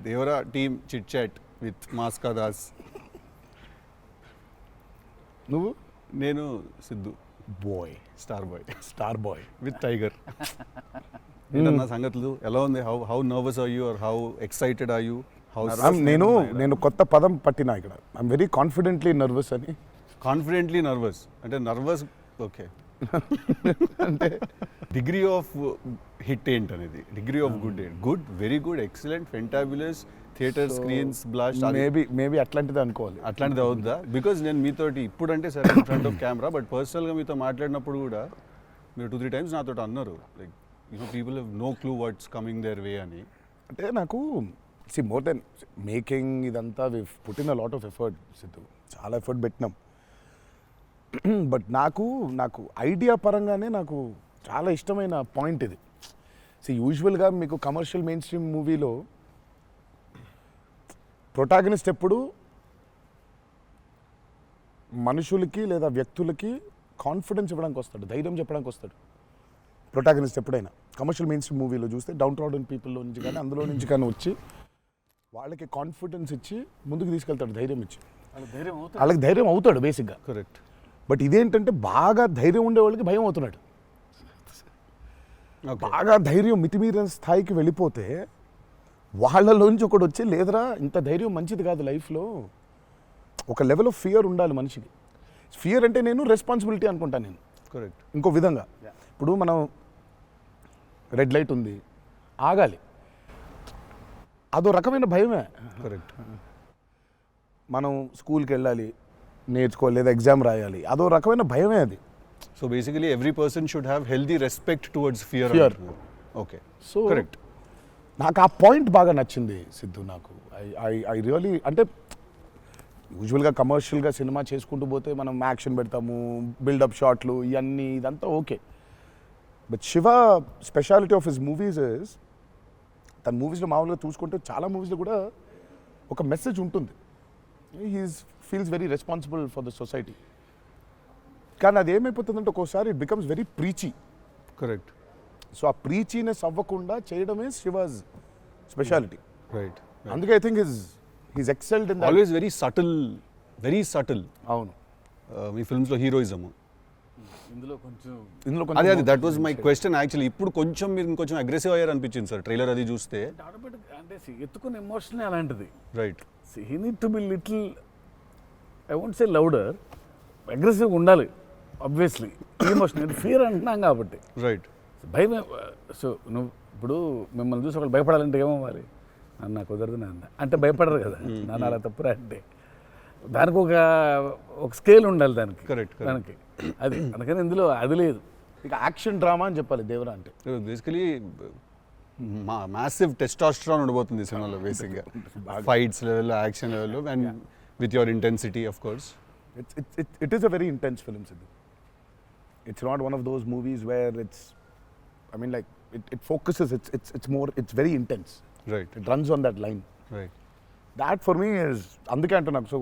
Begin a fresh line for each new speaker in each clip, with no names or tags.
Devara team chit chat with Mass Ka Das.
నువ్వు?
నేను Siddhu
boy,
star boy
boy
with tiger. ఏంటన్నా సంగతులు ఎలా ఉంది? How nervous are you are how excited are you?
నేను కొత్త పదం పట్టినా ఇక్కడ. ఐఎమ్ వెరీ కాన్ఫిడెంట్లీ నర్వస్ అని.
కాన్ఫిడెంట్లీ నర్వస్ అంటే నర్వస్ ఓకే.
అంటే
డిగ్రీ ఆఫ్ హిట్ ఏంటనేది, డిగ్రీ ఆఫ్ గుడ్ ఏంటి? Good, very good, excellent, fantabulous, theatre screens blast,
maybe అట్లాంటిది అనుకోవాలి.
అట్లాంటిది అవుద్దా? బికాజ్ నేను మీతోటి ఇప్పుడంటే సరే in front of camera, but పర్సనల్గా మీతో మాట్లాడినప్పుడు కూడా మీరు 2-3 times నాతో అన్నారు like people have no clue what's coming their way అని.
అంటే నాకు మోర్ దెన్ మేకింగ్ ఇదంతా we put in a lot of effort Siddhu, చాలా ఎఫర్ట్ పెట్టినాం. బట్ నాకు ఐడియా పరంగానే నాకు చాలా ఇష్టమైన పాయింట్ ఇది. యూజువల్గా మీకు కమర్షియల్ మెయిన్ స్ట్రీమ్ మూవీలో ప్రొటాగనిస్ట్ ఎప్పుడు మనుషులకి లేదా వ్యక్తులకి కాన్ఫిడెన్స్ ఇవ్వడానికి వస్తాడు, ధైర్యం చెప్పడానికి వస్తాడు ప్రొటాగనిస్ట్ ఎప్పుడైనా. కమర్షియల్ మెయిన్ స్ట్రీమ్ మూవీలో చూస్తే డౌన్ ట్రాడన్ పీపుల్లో నుంచి కానీ అందులో నుంచి కానీ వచ్చి వాళ్ళకి కాన్ఫిడెన్స్ ఇచ్చి ముందుకు తీసుకెళ్తాడు, ధైర్యం ఇచ్చి. వాళ్ళకి ధైర్యం అవుతాడు బేసిక్గా.
కరెక్ట్.
బట్ ఇదేంటంటే బాగా ధైర్యం ఉండే వాళ్ళకి భయం అవుతున్నాడు. బాగా ధైర్యం మితిమీరిన స్థాయికి వెళ్ళిపోతే వాళ్ళలోంచి ఒకడు వచ్చి లేదరా ఇంత ధైర్యం మంచిది కాదు లైఫ్లో, ఒక లెవెల్ ఆఫ్ ఫియర్ ఉండాలి మనిషికి. ఫియర్ అంటే నేను రెస్పాన్సిబిలిటీ అనుకుంటాను నేను.
కరెక్ట్.
ఇంకో విధంగా ఇప్పుడు మనం రెడ్ లైట్ ఉంది, ఆగాలి, అదో రకమైన భయమే.
కరెక్ట్.
మనం స్కూల్కి వెళ్ళాలి, నేర్చుకోవాలి, లేదా ఎగ్జామ్ రాయాలి, అదో రకమైన భయమే అది.
So basically every person should have healthy respect towards fear. Okay.
So
correct.
నాకు ఆ పాయింట్ బాగా నచ్చింది సిద్ధు. నాకు ఐ రియలీ అంటే యూజువల్గా కమర్షియల్గా సినిమా చేసుకుంటూ పోతే మనం యాక్షన్ పెడతాము, బిల్డప్ షాట్లు, ఇవన్నీ ఇదంతా okay. But Shiva speciality of his movies is, తన మూవీస్లో మామూలుగా చూసుకుంటే చాలా మూవీస్లో కూడా ఒక మెసేజ్ ఉంటుంది. Feels very responsible for the society. కానీ అది ఏమైపోతుందంటే ఒక్కోసారి it becomes very preachy.
Correct.
So ఆ ప్రీచీనెస్ అవ్వకుండా చేయడమే శివాజ్ స్పెషాలిటీ.
రైట్.
అందుకే I think he's excelled in
always very subtle.
అవును.
మీ ఫిల్మ్స్లో హీరోయిజము
ఇందులో కొంచెం
అదే that was my question actually. ఇప్పుడు కొంచెం మీరు ఇంకొంచెం అగ్రెసివ్ అయ్యారు అనిపించింది సార్ ట్రైలర్ అది చూస్తే.
ఆటోమేటిక్ అంటే ఎత్తుకున్న ఎమోషన్ అలాంటిది.
Right.
He need to be little, I won't say louder, అగ్రెసివ్గా ఉండాలి ఆబ్వియస్లీ. ఎమోషన్ అంటే ఫియర్ అంటున్నాం కాబట్టి.
రైట్.
భయమే. సో నువ్వు ఇప్పుడు మిమ్మల్ని చూసి ఒకళ్ళు భయపడాలంటే ఏమవ్వాలి? నాకు కుదరదు నాన్న అంటే భయపడరు కదా. నాన్న అలా తప్పురా అంటే దానికి ఒక స్కేల్ ఉండాలి దానికి.
కరెక్ట్.
దానికి అది అందుకని ఇందులో అది లేదు.
ఇక యాక్షన్ డ్రామా అని చెప్పాలి దేవరా అంటే.
బేసికలీ మ్యాసివ్ టెస్టాస్టెరాన్ ఉండబోతుంది సినిమాలో బేసిక్గా, ఫైట్స్ లెవెల్లో, యాక్షన్ లెవెల్లో, and with your intensity of course.
It is a very intense film, Sidhu. It's not one of those movies where it's, I mean, like it focuses. It's very intense.
Right.
It runs on that line.
Right.
That for me is అందుకే అంటే నాకు so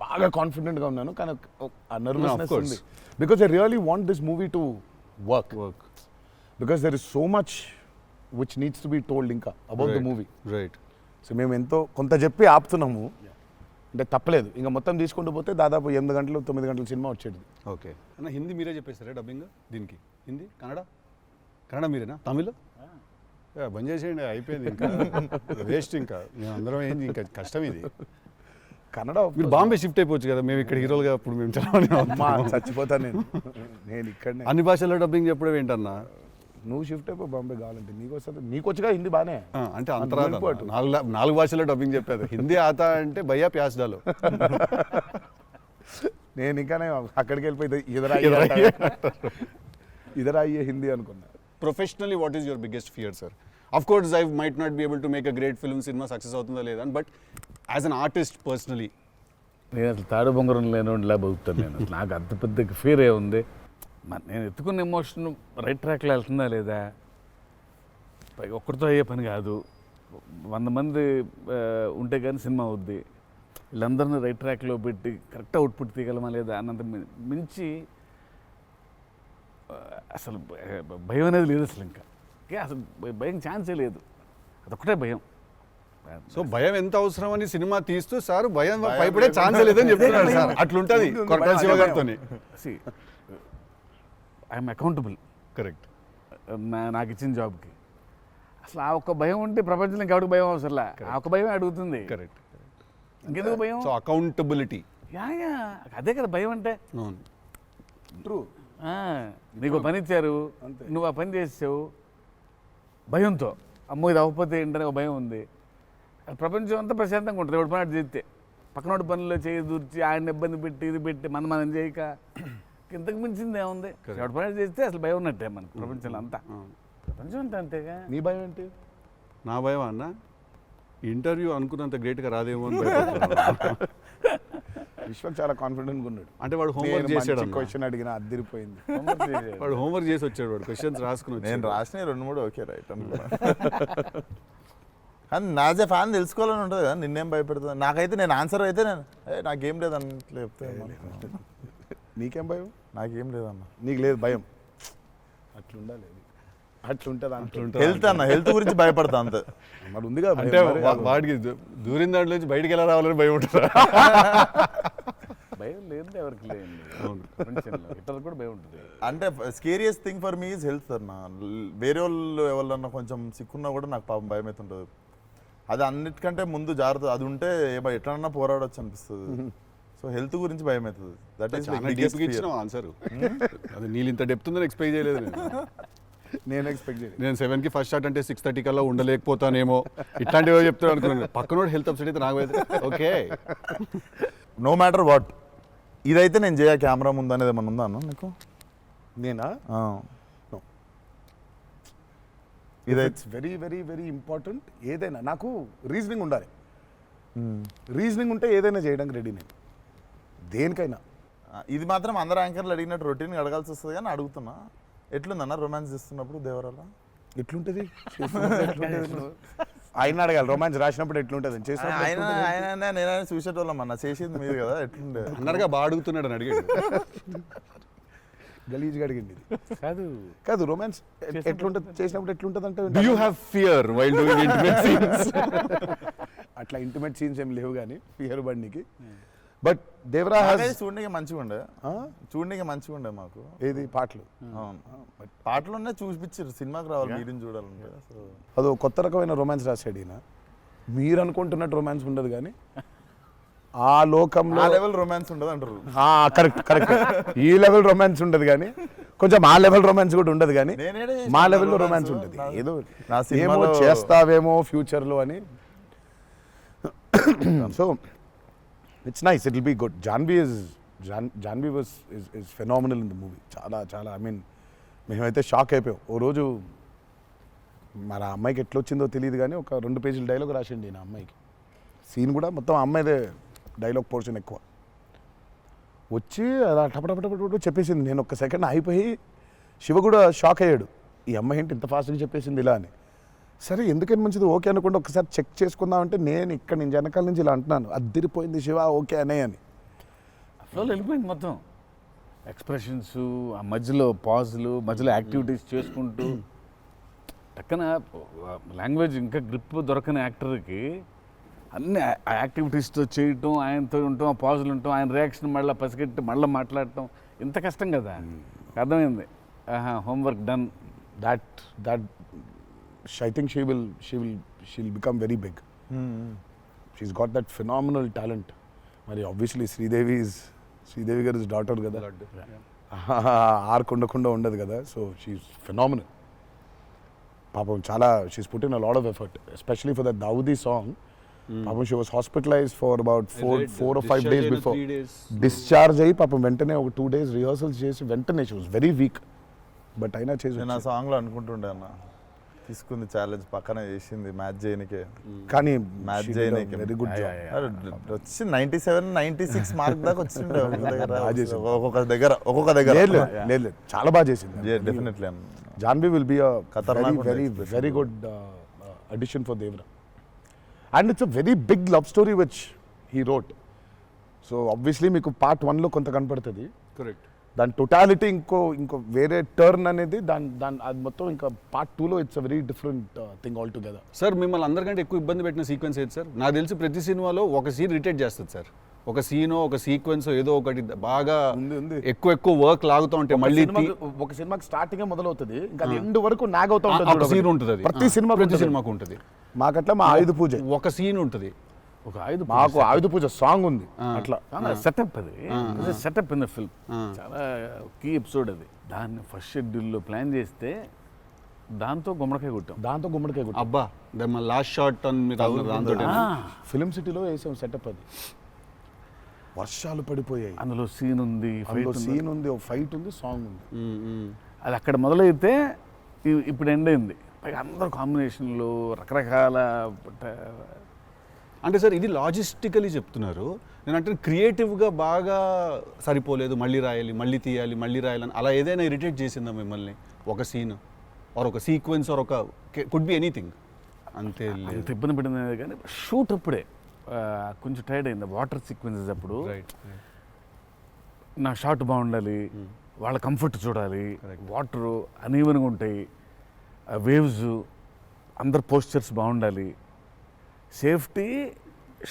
బాగా కాన్ఫిడెంట్గా ఉన్నాను, కానీ ఆ nervousness ఉంది. Because I really want this movie to work. Because there is so much which needs to be told ఇంకా about the movie.
Right.
So మేము ఎంతో కొంత చెప్పి ఆపుతున్నాము అంటే తప్పలేదు. ఇంకా మొత్తం తీసుకుంటూ పోతే దాదాపు 8 గంటలు 9 గంటల సినిమా వచ్చేది.
ఓకే అన్న, హిందీ మీరే చెప్పేస్తారా డబ్బింగ్ దీనికి? హిందీ, కన్నడ మీరేనా? తమిళ్ బంద్ చేసేయండి, అయిపోయింది ఇంకా వేస్ట్. ఇంకా మేము అందరం ఏంది, ఇంకా కష్టం ఇది.
కన్నడ
మీరు బాంబే షిఫ్ట్ అయిపోవచ్చు కదా, మేము ఇక్కడ హీరోలుగా అప్పుడు మేము
చచ్చిపోతాను నేను ఇక్కడనే.
అన్ని భాషల్లో డబ్బింగ్ చెప్పడం ఏంటన్నా?
నువ్వు షిఫ్ట్ అయిపో బాంబే కావాలంటే, నీకు వచ్చగా హిందీ బానే
అంటే అంతరా 4 భాషల్లో డబ్బింగ్ చెప్పారు. హిందీ ఆతా అంటే భయ్యా ప్యాస్ డాలో.
నేను ఇంకానే అక్కడికి వెళ్ళిపోయి ఇదరా అయ్యే హిందీ అనుకున్నా.
Professionally what is your biggest fear sir? Of course I might not be able to make a great film, cinema success అవుతుందా లేదా, but as an artist personally.
నేను అసలు తాడు బొంగరం లేనిలా బతుకుతాను నేను. అసలు నాకు అంత పెద్ద ఫియర్ ఏ ఉంది. నేను ఎత్తుకున్న ఎమోషన్ రైట్ ట్రాక్లో వెళ్తుందా లేదా, పైగా ఒక్కరితో అయ్యే పని కాదు. 100 మంది ఉంటే కానీ సినిమా అవుద్ది. వీళ్ళందరినీ రైట్ ట్రాక్లో పెట్టి కరెక్ట్ అవుట్పుట్ తీయగలమా లేదా అన్నంత మించి అసలు భయం అనేది లేదు అసలు. ఇంకా అసలు భయం ఛాన్సే లేదు. అదొక్కటే భయం.
సో భయం ఎంత అవసరం అని సినిమా తీస్తూ సార్ భయం భయపడే ఛాన్స్ లేదని చెప్తున్నారు సార్. అట్లుంటది కొరటాల శివ గారితో.
I'm accountable
correct.
నాకు ఇచ్చిన జాబ్కి. అసలు ఆ ఒక్క భయం ఉంటే ప్రపంచంలో ఇంకెవరికి భయం అవసరంలా. ఆ ఒక్క భయం అడుగుతుంది.
కరెక్ట్.
ఇంకెందుకు భయం?
So accountability.
యా అదే కదా భయం అంటే.
అవును.
ట్రూ.
నీకు పని ఇచ్చారు, నువ్వు ఆ పని చేసావు భయంతో. అమ్మో ఇది అవ్వకపోతే ఏంటనే ఒక భయం ఉంది. ప్రపంచం అంతా ప్రశాంతంగా ఉంటుంది ఎవడి పని అటు చేస్తే. పక్కనోడి పనుల్లో చేయి దూర్చి ఆయన ఇబ్బంది పెట్టి ఇది పెట్టి మనం చేయక ఇంతకు మించింది ఏముంది? ఎవడి పని అటు చేస్తే అసలు భయం ఉన్నట్టే మనకు ప్రపంచంలో అంతా. ప్రపంచం అంతా అంతేగా.
నీ భయం ఏంటి?
నా భయం అన్న ఇంటర్వ్యూ అనుకున్నంత గ్రేట్గా రాదేమో అని భయపడుతున్నాను.
విశ్వం చాలా కాన్ఫిడెంట్గా ఉన్నాడు.
అంటే వాడు హోంవర్క్ చేసాడు.
క్వశ్చన్ అడిగిన అద్దరిపోయింది.
వాడు హోంవర్క్ చేసి వచ్చాడు. వాడు క్వశ్చన్స్ రాసుకుని
నేను రాసిన 2-3 ఓకే రైట్ అనుకున్నా. కానీ నాజే ఫ్యాన్ తెలుసుకోవాలని ఉంటుంది కదా, నిన్నేం భయపెడుతుంది. నాకైతే నేను ఆన్సర్ అయితే నేను నాకేం లేదు అన్నట్లు చెప్తే
నీకేం భయం?
నాకేం లేదన్న.
నీకు లేదు భయం. అట్లుండాలి. అట్లుంటుంది.
హెల్త్ అన్న, హెల్త్ గురించి భయపడతా అంతే.
మరి ఉందిగా
అంటే వాడికి దూరిన దాంట్లో నుంచి బయటికి ఎలా రావాలని భయం ఉంటుంది.
భయం లేదు ఎవరికి లేదండి ప్రపంచంలో. ఇతరులకు కూడా భయం ఉంటుంది.
అంటే scariest thing for me is health అన్న. వేరే వాళ్ళు ఎవరన్నా కొంచెం సిక్కున్నా కూడా నాకు పాపం భయం అవుతుంటుంది. అది అన్నిటికంటే ముందు జాగ్రత్త. అది ఉంటే ఎట్లన్నా పోరాడొచ్చు అనిపిస్తుంది. సో హెల్త్ గురించి భయం అవుతుంది. That is
answer. అది నీళ్ళు ఇంత డెప్త్ ఉందని ఎక్స్పెక్ట్ చేయలేదు
నేను ఎక్స్పెక్ట్ చేయలేదు.
నేను 7కి ఫస్ట్ షాట్ అంటే 6:30 కల్లా ఉండలేకపోతానేమో ఇట్లాంటివో చెప్తాను అనుకున్నాను. పక్కనోడు హెల్త్ అప్సెట్ అయితే నాకు ఓకే.
నో మ్యాటర్ వాట్ ఇదైతే నేను చేయ కెమెరా ముందు అనేది ఏమన్నా ఉందా అన్న నీకు?
నేనా?
ఇదైతే
వెరీ వెరీ వెరీ ఇంపార్టెంట్. ఏదైనా నాకు రీజనింగ్ ఉండాలి. రీజనింగ్ ఉంటే ఏదైనా చేయడానికి రెడీ నేను, దేనికైనా.
ఇది మాత్రం అందరు యాంకర్లు అడిగినట్టు రొటీన్ అడగాల్సి వస్తుంది. కానీ అడుగుతున్నా, ఎట్లుందన్న రొమాన్స్ చేస్తున్నప్పుడు దేవరాల?
ఎట్లుంటుంది? ఆయన అడగాలి. రొమాన్స్ రాసినప్పుడు ఎట్లుంటుంది?
ఆయన నేనైనా చూసేటోళ్ళం అన్న, చేసింది మీరు కదా, ఎట్లుండే
అన్నగా బాగా అడుగుతున్నాడు అని అడిగాడు.
గలీజ్గా అడిగింది.
కాదు
కాదు రొమాన్స్ ఎట్లుంటుంది చేసినప్పుడు ఎట్లుంటుంది అంటే
Do you have fear while doing intimate scenes?
అట్లా ఇంటిమేట్ సీన్స్ ఏం లేవు కానీ ఫియర్ బండికి. బట్ దేవరా
చూడడానికి మంచిగా ఉండే మాకు.
ఏది పాటలు?
అవును, పాటలున్నా చూపించారు. సినిమాకి రావాలి మీరిని చూడాలంటే.
అదో కొత్త రకమైన రొమాన్స్ రాశాడు ఈయన. మీరు అనుకుంటున్నట్టు రొమాన్స్ ఉండదు కానీ ఆ లోకంలో
లెవెల్ రొమాన్స్ ఉండదు అంటారు.
Correct correct. ఈ లెవెల్ రొమాన్స్ ఉండదు కానీ కొంచెం ఆ లెవెల్ రొమాన్స్ కూడా ఉండదు కానీ మా లెవెల్లో రొమాన్స్ ఉంటుంది. ఏదో ఏమో చేస్తావేమో ఫ్యూచర్లో అని. So it's nice, it will be good. Janhvi was is phenomenal in the movie. చాలా చాలా ఐ మీన్ మేమైతే షాక్ అయిపోయాం. ఓ రోజు మరి ఆ అమ్మాయికి ఎట్లా వచ్చిందో తెలియదు కానీ ఒక 2 పేజీల డైలాగ్ రాసిండి నా అమ్మాయికి. సీన్ కూడా మొత్తం అమ్మాయిదే డైలాగ్ పోర్షన్ ఎక్కువ. వచ్చి అలా టపటపటపట చెప్పేసింది. నేను ఒక్క సెకండ్ అయిపోయి శివ కూడా షాక్ అయ్యాడు. ఈ అమ్మాయి ఏంటి ఇంత ఫాస్ట్గా చెప్పేసింది ఇలా అని. సరే ఎందుకని మంచిది ఓకే అనుకుంటే ఒకసారి చెక్ చేసుకుందామంటే నేను ఇక్కడ నుంచి వెనకాల నుంచి ఇలా అంటున్నాను, అద్దిరిపోయింది శివ ఓకే అనే అని.
ఫ్లోలో వెళ్ళిపోయింది మొత్తం. ఎక్స్ప్రెషన్స్, ఆ మధ్యలో పాజులు, మధ్యలో యాక్టివిటీస్ చేసుకుంటూ టక్కన లాంగ్వేజ్ ఇంకా గ్రిప్ దొరకని యాక్టర్కి అన్ని ఆ యాక్టివిటీస్తో చేయటం, ఆయనతో ఉండటం, ఆ పాజులు ఉండటం, ఆయన రియాక్షన్ మళ్ళీ పసిగట్టి మళ్ళీ మాట్లాడటం ఇంత కష్టం కదా. అర్థమైంది. Homework done.
That I think she'll become very big. She's got that phenomenal talent. మరి obviously శ్రీదేవి గారి డాటర్ కదా, ఆర్క్ ఉండదు కదా. So she is phenomenal. పాపం చాలా she's put in a lot of effort, especially for that Daavudi song. పాపం she was hospitalised for about 4 or 5 days before. Discharge అయ్యి పాపం వెంటనే ఒక 2 days రిహర్సల్స్ చేసి వెంటనే she was very weak. But అయినా చేసి
నేను ఆ సాంగ్లో అనుకుంటుండే అన్న, తీసుకుంది ఛాలెంజ్, పక్కన చేసింది మ్యాచ్ చేయనికే.
కానీ
మ్యాచ్ చేయనికే
వెరీ గుడ్ జాబ్.
వచ్చి 97, 96 మార్క్ దాకా వచ్చిండే ఒక్కొక్క దగ్గర.
లేదు చాలా బాగా చేసింది.
డెఫినెట్లీ అన్న.
జాన్వీ విల్ బి
ఖతర్నాక్
very good addition for Devra. And it's a very big love story which he wrote. So obviously మీకు part 1 లో కొంత కనపడుతుంది.
కరెక్ట్.
దాని టోటాలిటీ ఇంకో వేరే టర్న్ అనేది దాని అది మొత్తం ఇంకా పార్ట్ 2లో it's a very different thing all together.
Sir మిమ్మల్ని అందరికంటే ఎక్కువ ఇబ్బంది పెట్టిన సీక్వెన్స్ ఏది సార్? నాకు తెలిసి ప్రతి సినిమాలో ఒక సీన్ రిటేట్ చేస్తుంది సార్. ఒక సీనో ఒక సీక్వెన్స్ ఏదో ఒకటి బాగా
ఉంది.
ఎక్కువ వర్క్ లాగుతూ ఉంటే మళ్ళీ
ఒక సినిమాకి స్టార్టింగ్ మొదలవుతుంది ఇంకా అది ఎండ్ వరకు నాగ్ అవుతా ఉంటుంది.
ఒక సీన్ ఉంటుంది అది.
ప్రతి సినిమాకు
ఉంటుంది.
మాకట్లా మా ఆయుధ పూజ
ఒక సీన్ ఉంటుంది.
ఒక ఆయుధ
మాకు ఆయుధ పూజ సాంగ్ ఉంది అట్లా
సెటప్ అది సెటప్ ఇన్ ద ఫిల్మ్ చాలా కీ ఎపిసోడ్ అది. దాన్ని ఫస్ట్ షెడ్యూల్లో ప్లాన్ చేస్తే దాంతో గుమ్మడికాయ కొట్టాం.
అబ్బా లాస్ట్ షాట్ దాంతో
ఫిలిం సిటీలో వేసాం సెటప్. అది వర్షాలు పడిపోయాయి,
అందులో సీన్ ఉంది,
సీన్ ఉంది, ఫైట్ ఉంది, సాంగ్ ఉంది.
అది అక్కడ మొదలైతే ఇప్పుడు ఎండ్ అయింది. పైగా అందరు కాంబినేషన్లు రకరకాల.
అంటే సార్ ఇది లాజిస్టికలీ చెప్తున్నారు, నేను అంటే క్రియేటివ్గా బాగా సరిపోలేదు, మళ్ళీ రాయాలి, మళ్ళీ తీయాలి, మళ్ళీ రాయాలని అలా ఏదైనా ఇరిటేట్ చేసిందా మిమ్మల్ని? ఒక సీన్ ఆర్ ఒక సీక్వెన్స్ ఆర్ ఒక కుడ్ బి ఎనీథింగ్ అంతే?
అంత ఇబ్బంది పడింది కానీ షూట్ అప్పుడే కొంచెం టైర్డ్ అయింది. వాటర్ సీక్వెన్సెస్ అప్పుడు నా షాట్ బాగుండాలి, వాళ్ళ కంఫర్ట్ చూడాలి, వాటరు అనీవెన్గా ఉంటాయి, వేవ్స్, అందరు పోస్చర్స్ బాగుండాలి, సేఫ్టీ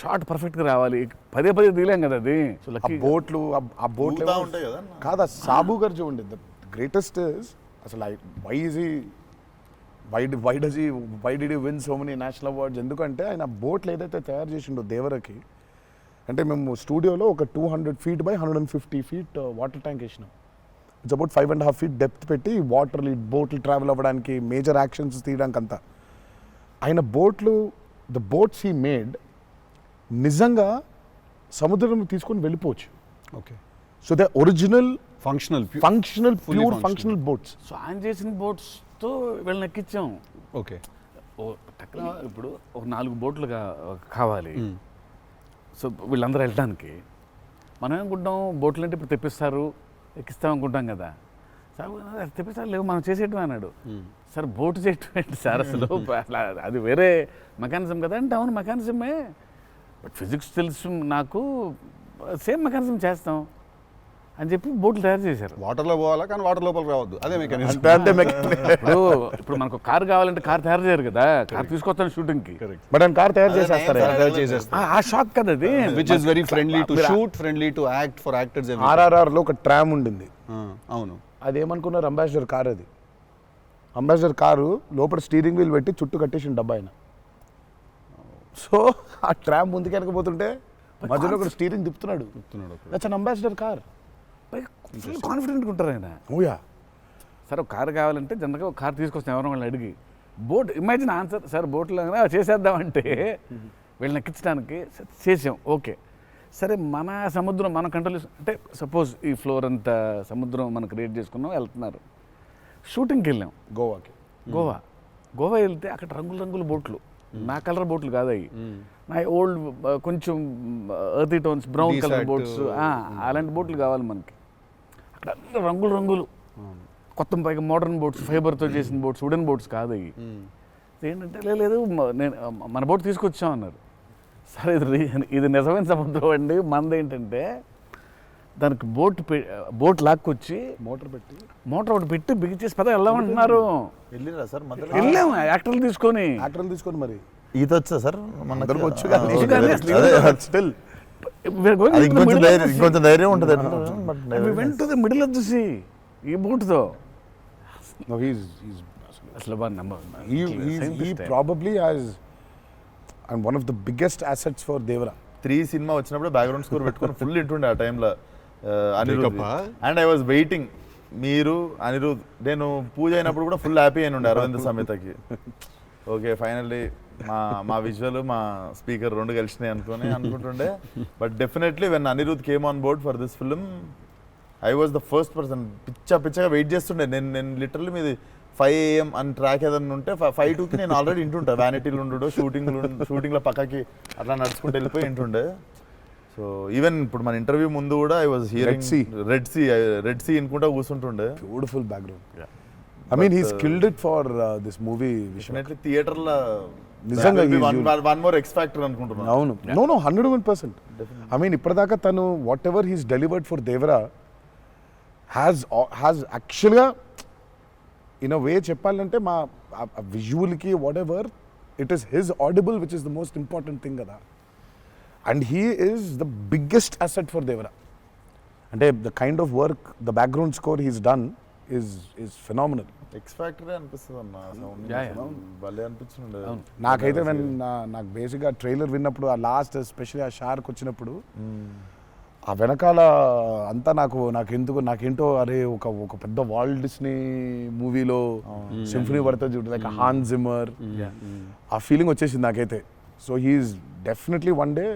షాట్ పర్ఫెక్ట్గా రావాలి. పదే తీయలేం కదా అది. సో
బోట్లు
ఉంటాయి కదా
కాదా సాబు గారు చూడండి, ద గ్రేటెస్ట్ ఇస్ అసలు why did you win so many national awards? ఎందుకంటే ఆయన బోట్లు ఏదైతే తయారు చేసిండో దేవరకి, అంటే మేము స్టూడియోలో ఒక 200 feet by 150 feet water tank వేసినాం. ఇట్స్ అబౌట్ 5.5 feet డెప్త్ పెట్టి బోట్లు ట్రావెల్ అవ్వడానికి, మేజర్ యాక్షన్స్ తీయడానికి అంతా. ఆయన ద బోట్స్ హీ మేడ్ నిజంగా సముద్రం తీసుకొని వెళ్ళిపోవచ్చు.
Okay.
So the original functional boats.
So ఆయన చేసిన బోట్స్తో వీళ్ళని ఎక్కించాం.
ఓకే.
ఇప్పుడు ఒక 4 బోట్లు కావాలి. సో వీళ్ళందరూ వెళ్ళడానికి మనం ఏమనుకుంటాం, బోట్లు అంటే ఇప్పుడు తెప్పిస్తారు, ఎక్కిస్తాం అనుకుంటాం కదా. సార్ తెప్పిస్తారు లేవు, మనం చేసేయటం అన్నాడు. సార్ బోటు చేయటం ఏంటి సార్ అసలు? అది వేరే మెకానిజం కదా అంటే, అవును మెకానిజమే, బట్ ఫిజిక్స్ తెలుసు నాకు, సేమ్ మెకానిజం చేస్తాం అని చెప్పి బోట్లు తయారు చేశారు.
వాటర్లో పోవాలా కానీ వాటర్ లోపల రావద్దు, అదే మెకానిజం.
ఇప్పుడు మనకు కార్ కావాలంటే కార్ తయారు చేయరు కదా, కార్ తీసుకొస్తాను షూటింగ్కి,
బట్ ఆయన కార్ తయారు చేసేస్తారు.
ఆ షాక్ కదా అది.
Which is very friendly to shoot, friendly to act, for actors.
RRR లో ఒక ట్రామ్ ఉండింది.
అవును.
అదేమనుకున్నారు, అంబాసిడర్ కార్. అది అంబాసిడర్ కారు లోపల స్టీరింగ్ వీల్ పెట్టి చుట్టూ కట్టేసిన డబ్బా ఆయన. సో ఆ ట్రామ్ ముందుకు వెనకపోతుంటే మధ్యలో ఒక స్టీరింగ్ తిప్పుతున్నాడు. That's an Ambassador car.
Full కాన్ఫిడెంట్గా ఉంటారు ఆయన.
ఓయా
సార్ ఒక కార్ కావాలంటే జనరల్గా ఒక కార్ తీసుకొస్తాం ఎవరో వాళ్ళని అడిగి. బోట్ ఇమాజిన్ ఆన్సర్, సార్ బోట్లో చేసేద్దామంటే వీళ్ళని ఎక్కించడానికి చేసాం. ఓకే సరే, మన సముద్రం మనం కంట్రోల్ అంటే సపోజ్ ఈ ఫ్లోర్ అంతా సముద్రం మనం క్రియేట్ చేసుకున్నాం, వెళ్తున్నారు. షూటింగ్కి వెళ్ళాం గోవా వెళ్తే అక్కడ రంగుల బోట్లు, నా కలర్ బోట్లు కాదు అవి, నా ఓల్డ్ కొంచెం ఎర్తీ టోన్స్, బ్రౌన్ కలర్ బోట్స్, అలాంటి బోట్లు కావాలి మనకి. అక్కడ అన్ని రంగులు కొత్త, పైగా మోడర్న్ బోట్స్, ఫైబర్తో చేసిన బోట్స్, వుడెన్ బోట్స్ కాదు అవి. ఏంటంటే లేదు నేను మన బోట్ తీసుకొచ్చాం అన్నారు. సరే ఇది నిజమైన సముద్రం అండి, మనదేంటంటే దానికి బోట్ లాక్కొచ్చి మోటార్ ఒకటి పెట్టి బిగించేసి పద వెళ్దామంటున్నారు. వెళ్ళాము యాక్టర్లు తీసుకొని
మరి
ఈత వచ్చా సార్? కొంచెం ధైర్యం ఉంటుంది.
వెంట మిడిల్ ఆఫ్ ది సీ ఈ బోట్తో అసలు
probably has and one of the biggest assets for Devara.
3 cinema వచ్చినప్పుడు బ్యాక్గ్రౌండ్ స్కోర్ పెట్టుకొని ఫుల్ ఇంటుండే ఆ టైంలో Anirudh. And I was waiting, మీరు అనిరుద్, నేను పూజ అయినప్పుడు కూడా ఫుల్ హ్యాపీ అయిన ఉండే అరవింద్ సమేతకి. ఓకే ఫైనల్లీ మా విజువల్ మా స్పీకర్ 2 కలిసినాయి అనుకుంటుండే. But definitely when Anirudh came on board for this film, I was the first person. పిచ్చగా వెయిట్ చేస్తుండే. నేను లిటరల్లీ మీది 5 AM అని ట్రాక్ ఏదన్నా ఉంటే 5:02కి నేను ఆల్రెడీ ఇంటుంటా. వ్యానిటీలు ఉండు, షూటింగ్లో పక్కకి అట్లా నడుచుకుంటూ వెళ్ళిపోయి ఇంటుండే. సో ఈవెన్ ఇప్పుడు మన ఇంటర్వ్యూ ముందు కూడా I was hearing Red Sea ఇనుకుంటా కూర్చుంటుండే.
Beautiful background. I mean he skilled it for this movie.
Definitely థియేటర్లో
నిజంగా
వన్ మోర్ ఎక్స్ ఫ్యాక్టర్ అనుకుంటున్నాను.
అవును, నో 101%. ఐ మీన్ ఇప్పటిదాకా తను whatever he's delivered for Devara, has యాక్చువల్గా ఇన్ అ వే చెప్పాలంటే మా విజువల్కి whatever it is his audible which is the most important thing కదా. And he is the biggest asset for Devara. అంటే the kind of work the background score he's done is phenomenal.
X factory అనిపిస్తుంది అన్న sound
Yeah, yeah.
భలే అనిపించింది.
నాకైతే నాకు బేసిక్గా trailer విన్నప్పుడు ఆ లాస్ట్ ఎస్పెషల్లీ ఆ షార్క్ వచ్చినప్పుడు ఆ వెనకాల అంతా నాకేంటో అరే ఒక పెద్ద వాల్ట్ డిస్నీ మూవీలో సింఫనీ పడుతుంది చూడు లైక్ హాన్ జిమ్మర్, ఆ ఫీలింగ్ వచ్చేసింది నాకైతే. So he's definitely one day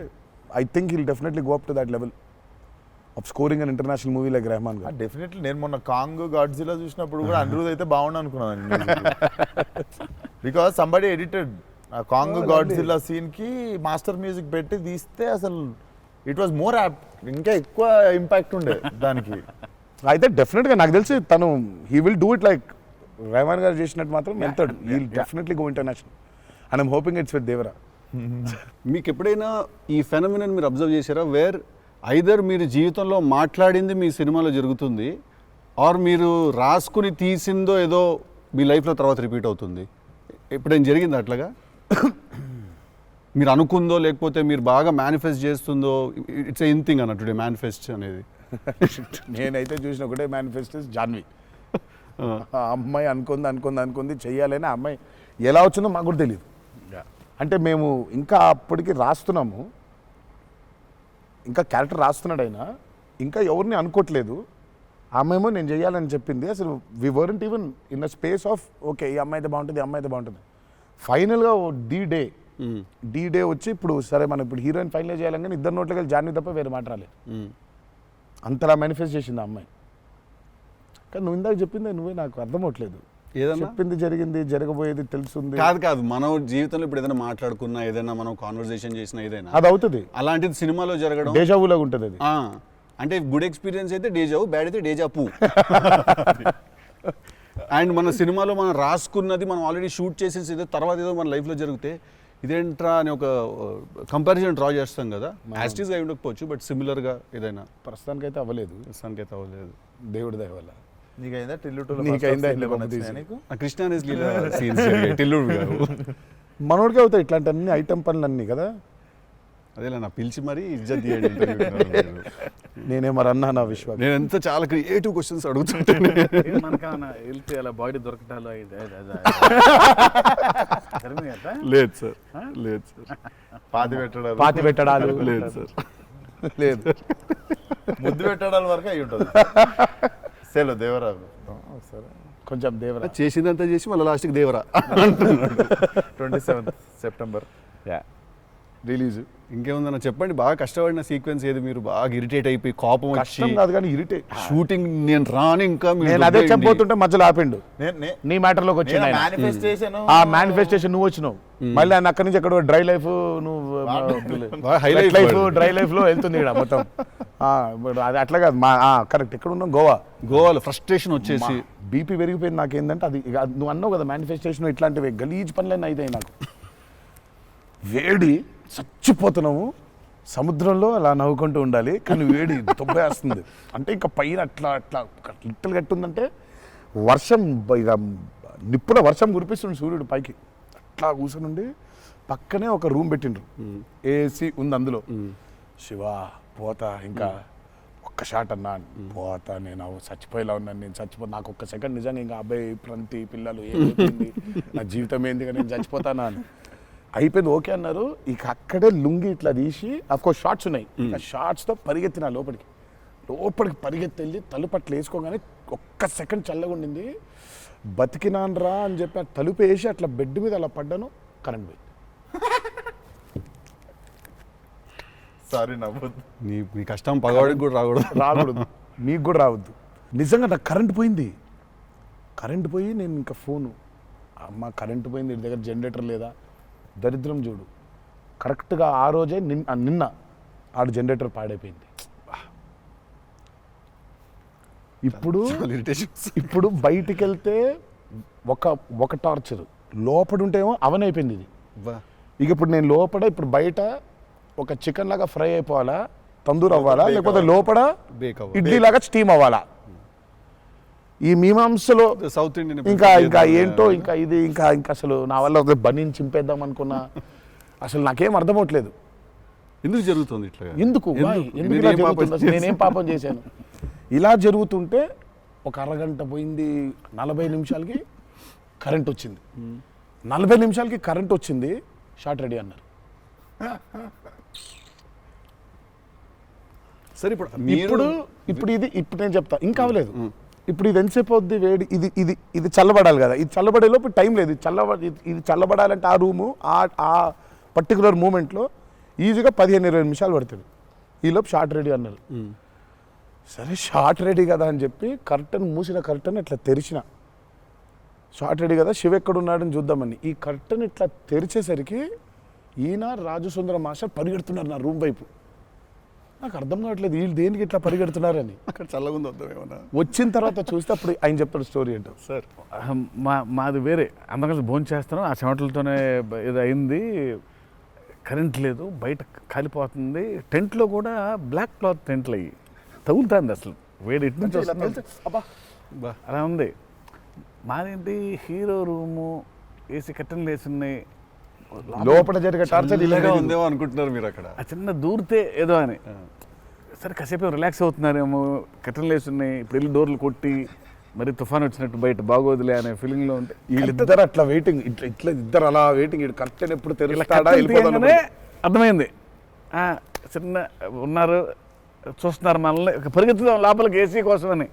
I think he'll definitely go up to that level of scoring an international movie like Rahman garu.
Definitely నేను మొన్న కాంగ్ గాడ్జిలా చూసినప్పుడు కూడా అనిరుద్ అయితే బాగుండు అనుకున్నాను, బికాస్ సంబడి ఎడిటెడ్ ఆ కాంగ్ గాడ్జిలా సీన్ కి మాస్టర్ మ్యూజిక్ పెట్టి తీస్తే అసలు ఇట్ వాజ్ మోర్ యాప్ట్, ఇంకా ఎక్కువ ఇంపాక్ట్ ఉండే దానికి.
అయితే డెఫినెట్గా నాకు తెలిసి తను he will do it like Rahman garu చేసినట్టు మాత్రం వెళ్తాడు. He will definitely go international and I'm hoping it's with Devara.
మీకు ఎప్పుడైనా ఈ ఫెనమినన్ మీరు అబ్జర్వ్ చేశారా, వేర్ ఐదర్ మీరు జీవితంలో మాట్లాడింది మీ సినిమాలో జరుగుతుంది, ఆర్ మీరు రాసుకుని తీసిందో ఏదో మీ లైఫ్లో తర్వాత రిపీట్ అవుతుంది? ఎప్పుడైనా జరిగింది అట్లాగా? మీరు అనుకుందో లేకపోతే మీరు బాగా మేనిఫెస్ట్ చేస్తుందో? ఇట్స్ ఎన్ థింగ్ అన్నట్టు మేనిఫెస్ట్ అనేది.
నేనైతే చూసిన ఒకటే మేనిఫెస్టోస్ జాన్వి. ఆ అమ్మాయి అనుకుంది చెయ్యాలని, ఆ అమ్మాయి ఎలా వచ్చిందో మాకు కూడా తెలియదు. అంటే మేము ఇంకా అప్పటికి రాస్తున్నాము, ఇంకా క్యారెక్టర్ రాస్తున్నాడు అయినా ఇంకా ఎవరిని అనుకోవట్లేదు. ఆ అమ్మాయేమో నేను చెయ్యాలని చెప్పింది. అసలు we weren't even in a space of okay ఈ అమ్మాయి అయితే బాగుంటుంది, ఈ అమ్మాయి అయితే బాగుంటుంది. ఫైనల్గా డి డే వచ్చి ఇప్పుడు సరే మనం ఇప్పుడు హీరోయిన్ ఫైనల్ చేయాలని, కానీ ఇద్దరు నోట్లకి వెళ్ళి జాన్వి తప్ప వేరే మాట రాలేదు. అంతలా మేనిఫెస్ట్ చేసింది ఆ అమ్మాయి. కానీ నువ్వు ఇందాక చెప్పింది నువ్వే నాకు అర్థం అవట్లేదు.
ఏదన్నా
చెప్పింది జరిగింది, జరగబోయేది తెలుస్తుంది.
కాదు మనం జీవితంలో ఇప్పుడు ఏదైనా మాట్లాడుకున్నా, ఏదైనా మనం కాన్వర్సేషన్ చేసినా, ఏదైనా
అది అవుతుంది,
అలాంటిది సినిమాలో జరగడం
డేజావులాగా ఉంటుంది అది.
అంటే గుడ్ ఎక్స్పీరియన్స్ అయితే డేజావు, బ్యాడ్ అయితే డేజాపు. అండ్ మన సినిమాలో మనం రాసుకున్నది మనం ఆల్రెడీ షూట్ చేసేసి ఏదో తర్వాత ఏదో మన లైఫ్లో జరిగితే ఇదేంట్రా అని ఒక కంపారిజన్ డ్రా చేస్తాం కదా. యాస్టీస్గా అయి ఉండకపోవచ్చు, బట్ సిమిలర్గా ఏదైనా.
ప్రస్తుతానికైతే అవ్వలేదు,
ప్రస్తుతానికైతే అవ్వలేదు.
దేవుడి దయ వల్ల.
నీకైందా
నీకైందా?
కృష్ణ సీన్స్ టిల్లుడు గారు
మనోడికి అవుతాయి ఇట్లాంటి అన్ని ఐటమ్ పనులు అన్నీ కదా.
అదేలా నా పిలిచి మరీ ఇజ్జత్ తీయండి.
నేనే మరి అన్నా నా విశ్వాసం.
నేను ఎంత చాలా క్రియేటివ్ క్వశ్చన్స్ అడుగుతుంటాను.
మనకన్నా వెళ్తే అలా బాడీ దొరకటాలు
లేదు సార్, లేదు సార్.
పాతి పెట్టడాలు
లేదు సార్,
లేదు.
ముద్దు పెట్టడాల వరకు అయి ఉంటుంది. సెలవు దేవరా సరే
కొంచెం దేవరా
చేసిందంతా చేసి మళ్ళీ లాస్ట్కి దేవరా
27th September
రిలీజ్.
ఇంకేముందన్న చెప్పండి. బాగా కష్టపడిన సీక్వెన్స్ ఏది? మీరు బాగా ఇరిటేట్ అయిపోయి కోపం వచ్చి
కష్టం కాదు కానీ ఇరిటేట్.
షూటింగ్ నేను రాను ఇంకా
నేను అదే చెప్పబోతుంటే మధ్యలో ఆపిండు. నీ మ్యాటర్లోకి వచ్చింది ఆయన.
మేనిఫెస్టేషన్
ఆ మేనిఫెస్టేషన్ నువ్వు వచ్చినావు, మళ్ళీ ఆయన అక్కడి నుంచి ఎక్కడ డ్రై లైఫ్, నువ్వు హైలైట్ లైఫ్ డ్రై లైఫ్ లో వెళ్తుంది ఇక్కడ మొత్తం. అది అట్లా కాదు మా కరెక్ట్. ఎక్కడ ఉన్నావు?
గోవాలో ఫ్రస్ట్రేషన్ వచ్చేసి
బీపీ పెరిగిపోయింది. నాకేందంటే అది నువ్వు అన్నావు కదా మేనిఫెస్టేషన్ ఇట్లాంటివి గలీజ్ పనులన్నీ అయితాయి నాకు. వేడి చచ్చిపోతున్నాము, సముద్రంలో అలా నవ్వుకుంటూ ఉండాలి, కానీ వేడి తొబ్బేస్తుంది. అంటే ఇంకా పైన అట్లా లిట్టలు కట్టుందంటే వర్షం, ఇక నిప్పుల వర్షం కురిపిస్తుంది సూర్యుడు పైకి. అట్లా కూర్చొని పక్కనే ఒక రూమ్ పెట్టిండ్రు, ఏసీ ఉంది అందులో. శివా పోతా, ఇంకా ఒక్క షాట్ అన్నా పోతా, నేను చచ్చిపోయేలా ఉన్నాను, నేను నాకు ఒక్క సెకండ్ నిజంగా ఇంకా అబ్బాయి ప్రంతి పిల్లలు ఏమైపోయింది, నా జీవితం ఏంది, నేను చచ్చిపోతానా అని అయిపోయింది. ఓకే అన్నారు. ఇక అక్కడే లుంగి ఇట్లా తీసి, అఫ్కోర్స్ షార్ట్స్ ఉన్నాయి, ఆ షార్ట్స్తో పరిగెత్తిన లోపలికి పరిగెత్తి వెళ్ళి తలుపు అట్లా వేసుకోగానే ఒక్క సెకండ్ చల్లగా ఉండింది. బతికినాన్రా అని చెప్పి ఆ తలుపు వేసి అట్లా బెడ్ మీద అలా పడ్డాను, కరెంట్ పోయింది.
సారీ నవ్వద్దు,
మీ కష్టం పగవాడికి కూడా
రాకూడదు, మీకు కూడా రావద్దు. నిజంగా నాకు కరెంట్ పోయి నేను ఇంకా ఫోను, అమ్మ కరెంట్ పోయింది, ఇంటి దగ్గర జనరేటర్ లేదా, దరిద్రం చూడు. కరెక్ట్గా ఆ రోజే నిన్న ఆడు జనరేటర్ పాడైపోయింది. ఇప్పుడు బయటికి వెళ్తే ఒక టార్చర్, లోపల ఉంటేమో అవన్ అయిపోయింది ఇది. ఇక ఇప్పుడు నేను లోపల, ఇప్పుడు బయట ఒక చికెన్ లాగా ఫ్రై అయిపోవాలా, తందూరు అవ్వాలా, లేకపోతే లోపల ఇడ్లీ లాగా స్టీమ్ అవ్వాలా. ఈ మీమాంసలో
సౌత్ ఇండియన్
ఇంకా ఏంటో ఇంకా ఇది ఇంకా అసలు నా వల్ల ఒక బనీని చింపేద్దాం అనుకున్నా అసలు నాకేం అర్థం అవట్లేదు.
ఎందుకు జరుగుతుంది ఇట్లా?
ఎందుకు Why? ఎందుకు ఇలా జరుగుతుంది? అసలు నేనేం పాపం చేశాను? ఇలా జరుగుతుంటే ఒక అరగంట పోయింది, 40 నిమిషాలకి కరెంట్ వచ్చింది. 40 నిమిషాలకి కరెంట్ వచ్చింది, షార్ట్ రెడీ అన్నారు.
సరే ఇప్పుడు
ఇప్పుడు ఇప్పుడు నేను చెప్తా ఇంకా అవ్వలేదు. ఇప్పుడు ఇది ఎంతసేపు అవుద్ది వేడి, ఇది చల్లబడాలి కదా, ఇది చల్లబడేలోపు టైం లేదు. ఇది చల్లబడాలంటే ఆ రూము ఆ పర్టికులర్ మూమెంట్లో ఈజీగా 15-20 నిమిషాలు పడుతుంది. ఈలోపు షార్ట్ రెడీ అన్నారు. సరే షార్ట్ రెడీ కదా అని చెప్పి మూసిన కర్టన్ ఇట్లా తెరిచిన. షార్ట్ రెడీ కదా, శివ ఎక్కడున్నాడని చూద్దామని ఈ కర్టన్ ఇట్లా తెరిచేసరికి ఈయన రాజసుందర మాస్టర్ పరిగెడుతున్నారు నా రూమ్ వైపు. నాకు అర్థం కావట్లేదు వీళ్ళు దేనికి ఇట్లా పరిగెడుతున్నారని.
అక్కడ చల్లగా ఉంది వద్దాం ఏమన్నా.
వచ్చిన తర్వాత చూస్తే అప్పుడు ఆయన చెప్తాడు స్టోరీ ఏంటో.
సార్
మాది వేరే, అందరం భోజనం చేస్తున్నాం, ఆ చెమటలతోనే ఇది అయింది, కరెంట్ లేదు, బయట కాలిపోతుంది, టెంట్లో కూడా బ్లాక్ క్లాత్ టెంట్లు అయ్యి తగులుతుంది, అసలు వేడి ఇటు నుంచి వస్తుంది.
అబ్బా
అలా ఉంది. మాదేంటి హీరో రూము, ఏసీ కట్టెలు వేసున్నాయి,
లోపల జరిగే టార్చర్
ఇలాగా ఉందేమో అనుకుంటున్నారు మీరు అక్కడ.
ఆ చిన్న దూరితే ఏదో అని. సరే కాసేపు రిలాక్స్ అవుతున్నారేమో, కట్టెలు వేసున్నాయి, ఇప్పుడు వెళ్ళి డోర్లు కొట్టి మరి తుఫాన్ వచ్చినట్టు బయట బాగోదులే అనే ఫీలింగ్లో ఉంటే
వీళ్ళిద్దరు అట్లా వెయిటింగ్, ఇట్లా ఇద్దరు అలా వెయిటింగ్. కర్టెన్ ఎప్పుడు తెరుస్తాడా
అర్థమైంది. చిన్న ఉన్నారు, చూస్తున్నారు మనల్ని, పరిగెత్తుదాం లోపలికి ఏసీ కోసమని.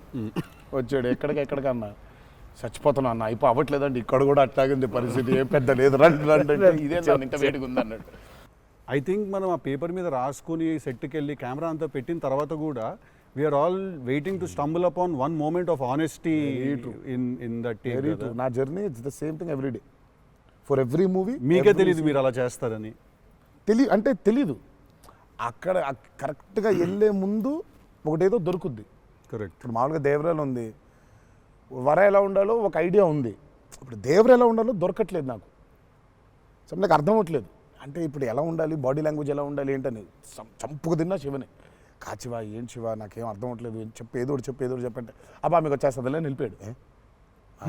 వచ్చాడు ఎక్కడికన్నా చచ్చిపోతున్నా అన్న, అయిపో అవ్వట్లేదండి, ఇక్కడ కూడా అట్లాగింది పరిస్థితి, ఏం పెద్ద లేదు, రండి ఇదే ఇంకా వేడిగా ఉంది అన్నాడు.
ఐ థింక్ మనం ఆ పేపర్ మీద రాసుకుని సెట్కి వెళ్ళి కెమెరా అంతా పెట్టిన తర్వాత కూడా we're all waiting to stumble upon one moment of honesty in that take.
నా journey it's the same thing every day for every movie.
మీకే తెలియదు మీరు అలా చేస్తారని?
తెలీదు. అక్కడ కరెక్ట్గా వెళ్ళే ముందు ఒకటేదో దొరుకుద్ది.
కరెక్ట్.
ఇప్పుడు మామూలుగా దేవరాలు ఉంది, వర ఎలా ఉండాలో ఒక ఐడియా ఉంది. ఇప్పుడు దేవర ఎలా ఉండాలో దొరకట్లేదు నాకు. సో నాకు అర్థం అవ్వట్లేదు. అంటే ఇప్పుడు ఎలా ఉండాలి, బాడీ లాంగ్వేజ్ ఎలా ఉండాలి ఏంటని చంపుకు తిన్నా శివని. కాచివా ఏం శివ నాకేం అర్థం అవ్వట్లేదు, ఏదో చెప్పంటే అబ్బా మీకు వచ్చేస్తుందిలే నిలిపాడు.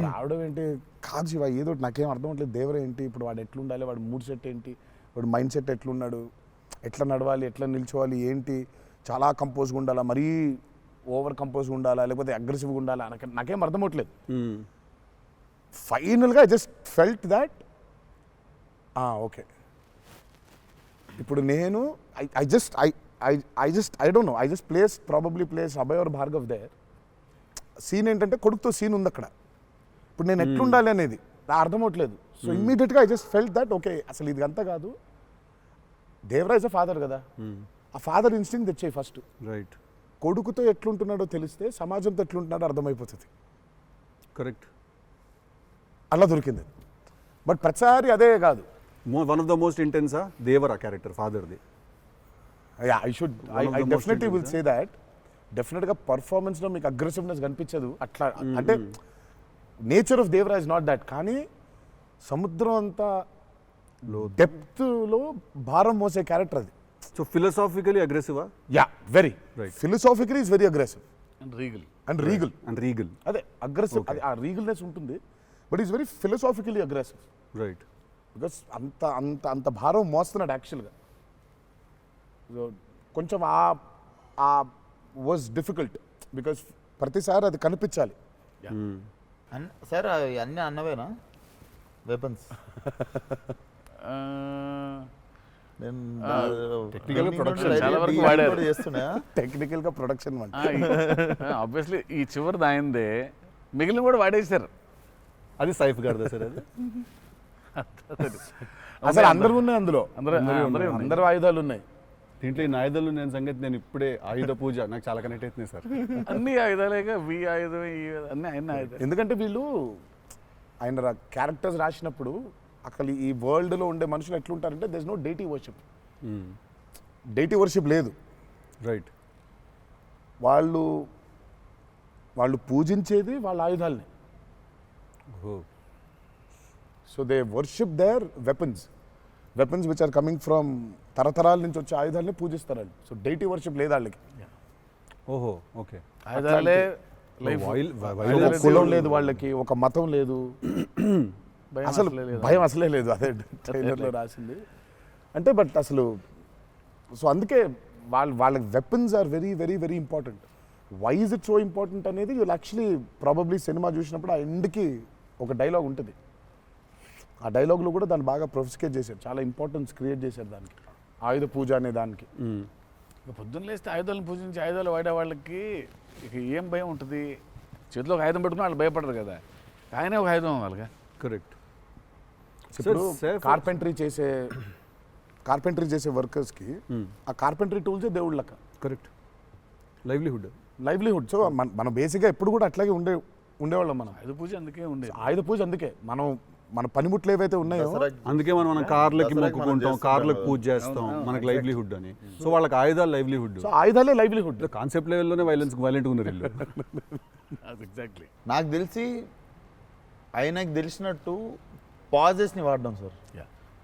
రావడం ఏంటి, కాదు శివ ఏదో నాకేం అర్థం అవ్వట్లేదు, దేవర ఏంటి, ఇప్పుడు వాడు ఎట్లుండాలి, వాడు మూడ్ సెట్ ఏంటి, వాడు మైండ్ సెట్ ఎట్లున్నాడు, ఎట్లా నడవాలి, ఎట్లా నిల్చోవాలి ఏంటి, చాలా కంపోజ్గా ఉండాలా, మరీ ఓవర్ కంపోజ్గా ఉండాలా, లేకపోతే అగ్రెసివ్గా ఉండాలా, నాకేం అర్థం అవ్వట్లేదు. ఫైనల్గా I just felt that okay ఇప్పుడు నేను I don't know, I just place Abhay or Bhargav there. Scene ఏంటంటే కొడుకుతో సీన్ ఉంది అక్కడ. ఇప్పుడు నేను ఎట్లుండాలి అనేది నాకు అర్థం అవ్వట్లేదు. సో ఇమ్మీడియట్గా I just felt that okay అసలు ఇది అంతా కాదు, దేవరాజ్ అ ఫాదర్ కదా, ఆ ఫాదర్ ఇన్స్టింక్ట్ తెచ్చాయి ఫస్ట్.
రైట్.
కొడుకుతో ఎట్లుంటున్నాడో తెలిస్తే సమాజంతో ఎట్లుంటున్నాడో అర్థమైపోతుంది.
కరెక్ట్.
అలా దొరికింది. బట్ ప్రతిసారి అదే కాదు.
వన్ ఆఫ్ ద మోస్ట్ ఇంటెన్సా దేవరా క్యారెక్టర్ ఫాదర్ది.
I definitely will say that. డెఫినెట్గా పర్ఫార్మెన్స్లో మీకు అగ్రెసివ్నెస్ కనిపించదు అట్లా. అంటే nature of Devara is not that. కానీ సముద్రం అంతా డెప్త్లో భారం మోసే క్యారెక్టర్ అది.
సో ఫిలసాఫికలీ అగ్రెసివా?
Yeah, very
right.
Philosophically is very aggressive
and regal.
And regal.
అదే అగ్రెసివ్, ఆ రీగల్నెస్ ఉంటుంది. But is very philosophically aggressive.
Right.
Because అంత అంత అంత భారం మోస్తున్నాడు యాక్చువల్గా. సో కొంచెం ఆ వాజ్ డిఫికల్ట్ బికాస్ ప్రతిసారి అది కనిపించాలి.
సార్ అవి అన్నీ అన్నవేనా వెపన్స్?
టెక్నికల్గా ప్రొడక్షన్
ఆబ్వియస్లీ ఈ చివరిది ఆయనదే, మిగిలిన కూడా వాడేశారు.
అది సైఫ్ గారిదా సార్? అది
అసలు అందరూ ఉన్నాయి అందులో,
అందరూ
ఆయుధాలు ఉన్నాయి
దీంట్లో. ఈ ఆయుధాలు నేను సంగతి నేను ఇప్పుడే ఆయుధ పూజ నాకు చాలా కనెక్ట్ అవుతుంది సార్.
అన్ని ఆయుధాలేక వి ఆయుధం అన్ని ఆయన ఆయుధం.
ఎందుకంటే వీళ్ళు ఆయన క్యారెక్టర్స్ రాసినప్పుడు అక్కడ ఈ వరల్డ్లో ఉండే మనుషులు ఎట్లుంటారంటే there is no deity worship. Deity worship లేదు.
రైట్.
వాళ్ళు పూజించేది వాళ్ళ ఆయుధాలని. So they worship their weapons which are coming from తరతరాల నుంచి వచ్చే ఆయుధాలని పూజిస్తారు వాళ్ళు. సో డైటీ వర్షిప్ లేదు వాళ్ళకి.
ఓహో, ఓకే.
ఆయుధాలే లైఫ్
ఒక కులం లేదు వాళ్ళకి, ఒక మతం లేదు, అసలు భయం అసలే లేదు. అదే ట్రైలర్లో రాసింది అంటే. బట్ అసలు సో అందుకే వాళ్ళ weapons are very very very important. Why is it so important అనేది వీళ్ళు యాక్చువల్లీ ప్రాబబ్లీ సినిమా చూసినప్పుడు ఆ ఎండ్కి ఒక డైలాగ్ ఉంటుంది. ఆ డైలాగ్లో కూడా దాన్ని బాగా ప్రొఫిస్కేట్ చేశారు, చాలా ఇంపార్టెన్స్ క్రియేట్ చేశారు దానికి, ఆయుధ పూజ అనే దానికి.
పొద్దున్న లేస్తే ఆయుధాలను పూజించి ఆయుధాలు వాడే వాళ్ళకి ఇక ఏం భయం ఉంటుంది? చేతిలో ఒక ఆయుధం పెట్టుకుని వాళ్ళు భయపడరు కదా, ఆయనే ఒక ఆయుధం వాళ్ళగా.
కరెక్ట్.
ఇప్పుడు కార్పెంటరీ చేసే వర్కర్స్కి ఆ కార్పెంటరీ టూల్సే దేవుళ్ళ లెక్క.
కరెక్ట్. లైవ్లీహుడ్.
సో మనం బేసిక్గా ఎప్పుడు కూడా అట్లాగే ఉండేవాళ్ళం. మనం
ఆయుధ పూజ అందుకే ఉండేది.
ఆయుధ పూజ అందుకే మన పనిముట్లు ఏవైతే ఉన్నాయో
అందుకే మనం కార్లకి మొక్కుకుంటాం, కార్లకు పూజ చేస్తాం, మనకు లైవ్లీహుడ్ అని. సో వాళ్ళకి ఆయుధాలు లైవ్లీహుడ్.
సో ఆయుధాలే లైవ్లీహుడ్.
కాన్సెప్ట్ లెవెల్లోనే వైలెంట్గా ఉన్నారు వీళ్ళు.
ఎగ్జాక్ట్లీ.
నాకు తెలిసి ఆయనకు తెలిసినట్టు పాజెస్ని వాడడం sir.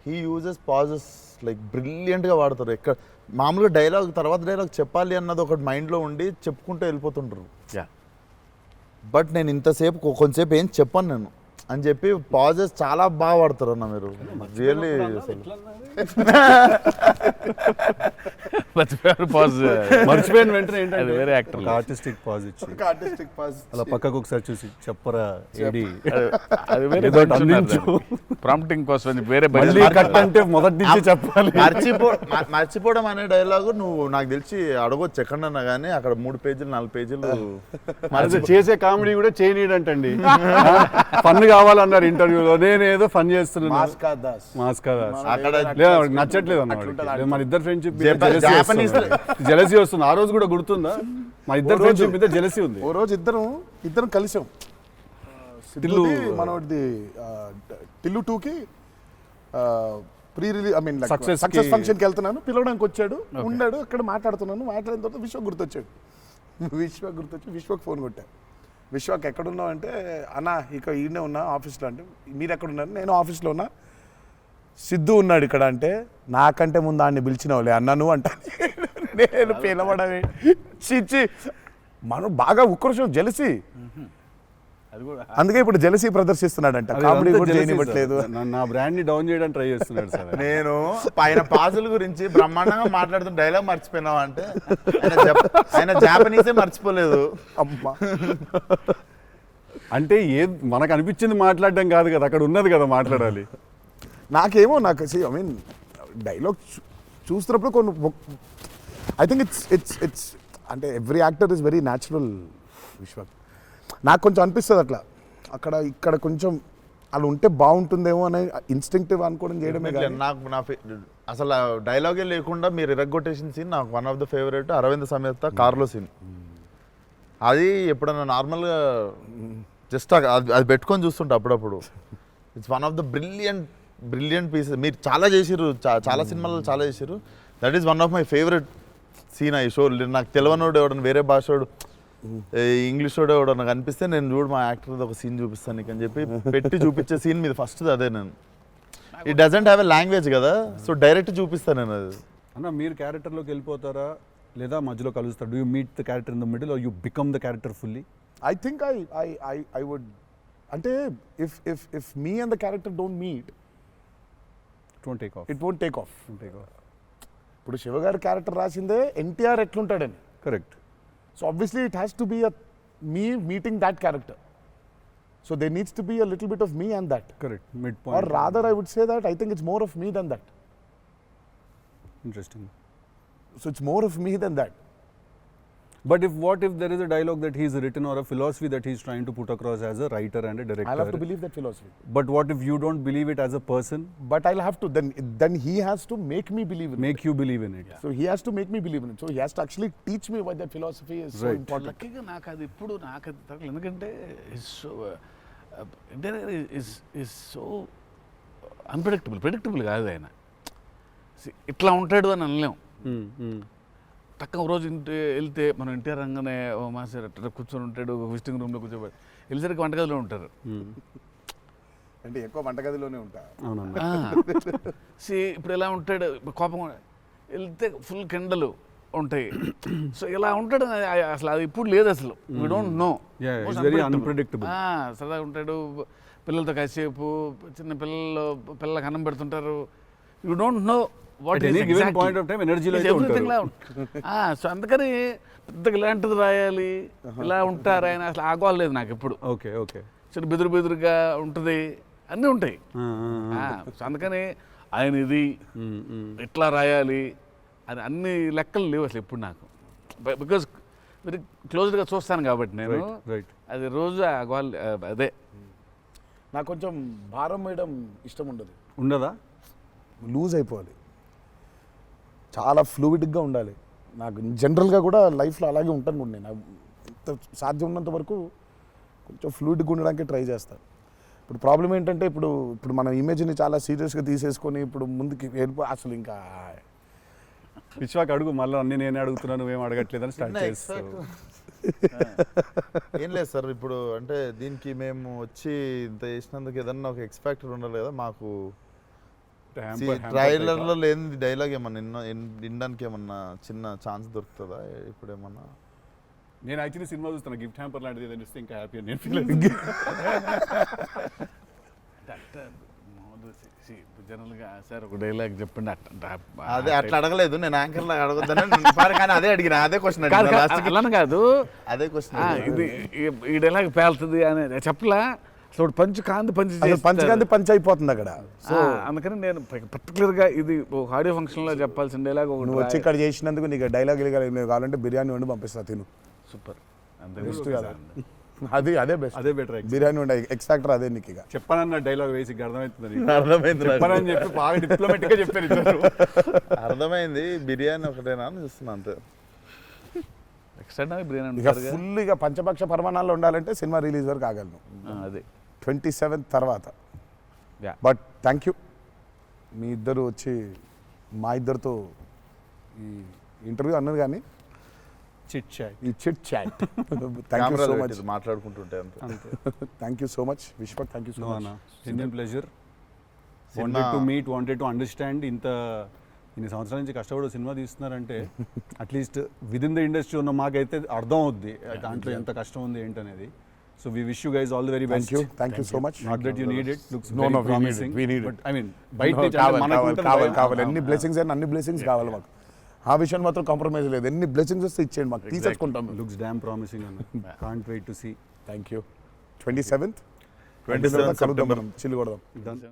He uses pauses like బ్రిలియంట్గా వాడతారు. ఎక్కడ మామూలుగా డైలాగ్ తర్వాత డైలాగ్ చెప్పాలి అన్నది ఒకటి మైండ్లో ఉండి చెప్పుకుంటూ వెళ్ళిపోతుంటారు. బట్ నేను ఇంతసేపు కొంచెంసేపు ఏం చెప్పాను నేను అని చెప్పి పాజెస్ చాలా బాగా వాడతారు అన్న మీరు. రియల్లీ
మర్చిపోయిన వెంటనే
అది వేరే యాక్టర్
ఆర్టిస్టిక్ పాజ్ ఇచ్చి అలా పక్కకు ఒకసారి చూసి చెప్పరా ఏడి
అది వేరే ప్రాంప్టింగ్ కోసం అని వేరే
కట్ అంటే మొదటి నుంచి చెప్పాలి.
మర్చిపోవడం అనే డైలాగు నువ్వు నాకు తెలిసి అడగొచ్చు ఎక్కడన్నా కానీ అక్కడ 3 పేజీలు 4 పేజీలు
చేసే కామెడీ కూడా చేయనీడంటండి. ఫన్ కావాలన్నారు ఇంటర్వ్యూలో, నేనేదో ఫన్ చేస్తున్నాను. మాస్కా దాస్
అక్కడ
నచ్చట్లేదు అన్నమాట. మన ఇద్దరు ఫ్రెండ్షిప్ జెలసీ వస్తుంది. ఆ రోజు కూడా గుర్తుందా? మా ఇద్దరు ఫ్రెండ్షిప్ మీద జెలసీ ఉంది.
ఓ రోజు ఇద్దరం కలిసాం. మనోడిది టిల్లు 2కి ప్రీ రిలీజ్ సక్సెస్ ఫంక్షన్కి వెళ్తున్నాను, పిలవడానికి వచ్చాడు, ఉన్నాడు అక్కడ, మాట్లాడిన తర్వాత విశ్వక్ గుర్తొచ్చాడు. విశ్వక్ ఫోన్ కొట్టా. విశ్వక్ ఎక్కడున్నావు అంటే, అన్న ఇక ఈయనే ఉన్నా ఆఫీస్లో. అంటే మీరు ఎక్కడున్నారు? నేను ఆఫీస్లో ఉన్నా. సిద్ధు ఉన్నాడు ఇక్కడ అంటే, నాకంటే ముందు ఆయన్ని పిలిచినవులే అన్నా నువ్వు అంటా. నేను పిలవడమే చిచ్చి. మనం బాగా ఉక్రోషం, జెలసీ. అందుకే ఇప్పుడు జెలసీ ప్రదర్శిస్తున్నాడంట. కామెడీ కూడా చేయనివ్వట్లేదు.
నా బ్రాండ్ ని డౌన్ చేయడానికి ట్రై చేస్తున్నాడు సార్.
నేను పైన పాజుల గురించి బ్రహ్మాండంగా మాట్లాడుతున్న డైలాగ్ మర్చిపోయినావు అంటే ఆయన జాపనీసే మర్చిపోలేదు.
అమ్మా
అంటే మనకు అనిపించింది మాట్లాడడం కాదు కదా, అక్కడ ఉన్నది కదా మాట్లాడాలి.
నాకేమో ఐ మీన్ డైలాగ్ చూస్తున్నప్పుడు కొన్ని ఐ థింక్ ఇట్స్ అంటే every actor is very natural. Vishwak నాకు కొంచెం అనిపిస్తుంది అట్లా, ఇక్కడ కొంచెం అలా ఉంటే బాగుంటుందేమో అనే ఇన్స్టింక్టివ్ అనుకోవడం చేయడమే.
నాకు అసలు డైలాగే లేకుండా మీరు ఇరగ్గొట్టేసిన సీన్ నాకు one of the favourite. Aravinda Sametha కార్లో సీన్. అది ఎప్పుడన్నా నార్మల్గా జస్ట్ అది పెట్టుకొని చూస్తుంటా అప్పుడప్పుడు. It's one of the brilliant pieces. మీరు చాలా చేసిర్రు, చాలా సినిమాల్లో చాలా చేసిర్రు. That is one of my favourite scene. ఈ షో నాకు తెలియనోడు ఎవడన్నా, వేరే భాషోడు, ఇంగ్లీష్ వాడు ఎవడన్నా కనిపిస్తే నేను చూడు మా యాక్టర్ ఒక సీన్ చూపిస్తాను నీకు అని చెప్పి పెట్టి చూపించే సీన్ మీద ఫస్ట్ అదే. నేను it doesn't have a language కదా, సో డైరెక్ట్ చూపిస్తాను నేను. అది
అన్న మీరు క్యారెక్టర్లోకి వెళ్ళిపోతారా లేదా మధ్యలో కలుస్తారు? Do you meet the character in the middle or you become the character fully?
I think I would. అంటే if me and the character don't meet,
it won't take off.
ఇప్పుడు శివగారి క్యారెక్టర్ రాసిందే ఎన్టీఆర్ ఎట్లుంటాడని.
Correct.
So obviously it has to be me meeting that character. So there needs to be a little bit of me and that.
Correct. Midpoint.
Or rather I would say that I think it's more of me than that.
Interesting.
So it's more of me than that.
But what if there is a dialogue that he's written or a philosophy that he's trying to put across as a writer and a director?
I'll have to believe that philosophy.
But what if you don't believe it as a person?
But I'll have to, then he has to make me believe in it.
Make you believe in it.
Yeah. So he has to make me believe in it. So he has to actually teach me why that philosophy is so important.
లక్కీగా నాకు అది ఇప్పుడు నాకు అది తగ్గలేదు. ఎందుకంటే is so predictable కాదు ఆయన. ఇట్లా ఉంటాడు అని అనలేం. టక్క ఒక రోజు వెళ్తే మనం ఎన్టీఆర్ రంగానే ఓ మాస్టర్ అట్లా కూర్చొని ఉంటాడు, విజిటింగ్ రూమ్లో కూర్చోబెట్టి వెళ్ళేసరికి వంటగదిలో ఉంటారు.
అంటే ఎక్కువ వంటగదిలోనే ఉంటా.
ఇప్పుడు ఎలా ఉంటాడు, కోపం వెళ్తే ఫుల్ కెండలు, ఉంటాయి. సో ఇలా ఉంటాడు అసలు అది ఇప్పుడు లేదు అసలు. We don't know.
Yeah, it's very unpredictable.
సరదాగా ఉంటాడు, పిల్లలతో కాసేపు, చిన్న పిల్లలకు అన్నం పెడుతుంటారు. You don't know what
At any given point of time energy లో అయితే ఉంటారు.
సో అందుకని పెద్దగా ఇలాంటిది రాయాలి, ఇలా ఉంటారు ఆయన, అసలు ఆగోలేదు నాకు ఎప్పుడు.
Okay okay.
చిన్న బెదురుగా ఉంటుంది, అన్నీ ఉంటాయి. సో అందుకని ఆయన ఇది ఇట్లా రాయాలి అని అన్ని లెక్కలు లేవు అసలు ఎప్పుడు నాకు. బికాజ్ వెరీ క్లోజ్గా చూస్తాను కాబట్టి నేను.
రైట్.
అది రోజు అదే
నాకు కొంచెం భారం వేయడం ఇష్టం ఉండదు.
ఉండదా?
లూజ్ అయిపోవాలి, చాలా ఫ్లూయిడ్గా ఉండాలి. నాకు జనరల్గా కూడా లైఫ్లో అలాగే ఉంటాను కూడా నేను. ఎంత సాధ్యం ఉన్నంత వరకు కొంచెం ఫ్లూయిడ్గా ఉండడానికి ట్రై చేస్తాను. ఇప్పుడు ప్రాబ్లం ఏంటంటే ఇప్పుడు మన ఇమేజ్ని చాలా సీరియస్గా తీసేసుకొని ఇప్పుడు ముందుకి అసలు ఇంకా
విశ్వాక్ అడుగు, మళ్ళీ అన్ని నేనే అడుగుతున్నాను, నువ్వేం అడగట్లేదని స్టార్ట్ చేస్తావు.
ఏం లేదు సార్, ఇప్పుడు అంటే దీనికి మేము వచ్చి ఇంత చేసినందుకు ఏదన్నా ఒక ఎక్స్పెక్టర్ ఉండాలి కదా మాకు. ట్రైలర్లో లేని డైలాగ్ ఏమన్నా వినడానికి ఏమన్నా చిన్న ఛాన్స్ దొరుకుతుందా ఇప్పుడు ఏమన్నా?
నేను యాక్చువల్లీ సినిమా చూస్తాను, గిఫ్ట్ హ్యాంపర్ లాంటిది ఏదైనా ఇస్తే ఇంకా హ్యాపీ అని నేను ఫీల్
జనరల్గా సార్ ఒక డైలాగ్ చెప్పండి.
అదే అట్లా అడగలేదు నేను, యాంకర్ లాగా అడగొద్దని కానీ అదే అడిగిన, అదే క్వశ్చన్
అలానే కాదు,
అదే క్వశ్చన్.
ఇది ఈ డైలాగ్ పేలుతుంది అని చెప్పలా. అసలు పంచ్
పంచకాంతి పంచ్ అయిపోతుంది అక్కడ.
సో అందుకని నేను పర్టికులర్గా ఇది ఒక ఆడియో ఫంక్షన్లో చెప్పాల్సిన డైలాగ్ ఒకటి.
నువ్వు వచ్చి ఇక్కడ చేసినందుకు నీకు డైలాగ్ కావాలంటే బిర్యానీ వండి పంపిస్తా, తిను.
సూపర్.
బెస్ట్ కదా, అదే బెస్ట్,
అదే బెటర్.
బిర్యానీ ఉండే ఎక్స్ ఫ్యాక్టర్ అదే నీకు. ఇక
చెప్పానన్న డైలాగ్ వేసి అర్థమవుతుంది,
అర్థమైంది
చెప్పానని చెప్పి బాగా డిప్లొమాటిక్ గా చెప్పారు.
అర్థమైంది, బిర్యానీ ఒకటేనా అని చూస్తున్నా అంతే.
ఎక్స్ట్రా బిర్యానీ
ఇక ఫుల్ ఇక పంచపక్ష పరమాణాల్లో ఉండాలంటే సినిమా రిలీజ్ వరకు ఆగలను.
అదే
27th తర్వాత.
Yeah.
బట్ థ్యాంక్ యూ, మీ ఇద్దరు వచ్చి మా ఇద్దరితో ఈ ఇంటర్వ్యూ అన్నారు కానీ
చిట్ చాట్,
ఈ chit chat. Thank you so much,
మాట్లాడుకుంటుంటే అంతే.
Thank you so much Vishwak, thank you so much.
Genuine pleasure. Wanted to meet, wanted to understand. ఇన్ని సంవత్సరాల నుంచి కష్టపడి సినిమా తీస్తున్నారంటే at least with in the industry ఉన్న మాకైతే అర్థం అవుద్ది దాంట్లో ఎంత కష్టం ఉంది ఏంటనేది. So we wish you guys all the very best.
Thank you so much.
Not that you need it. Looks
No,
very promising.
we need it.
But I mean, బయట నుంచి అంటే మనకు ఉంటుంది భయం.
కావాలి ఎన్ని బ్లెస్సింగ్స్ అయినా అన్ని బ్లెస్సింగ్స్ కావాలి మాకు. ఆ విషయం మాత్రం కాంప్రమైజ్ లేదు. ఎన్ని బ్లెస్సింగ్స్ వస్తే ఇచ్చేయండి మాకు, తీసేసుకుంటాం.
Looks damn promising అన్న. Can't wait to see.
Thank you. 27th
27th
కలుద్దాం మనం, చిల్లు కొడదాం.
Done.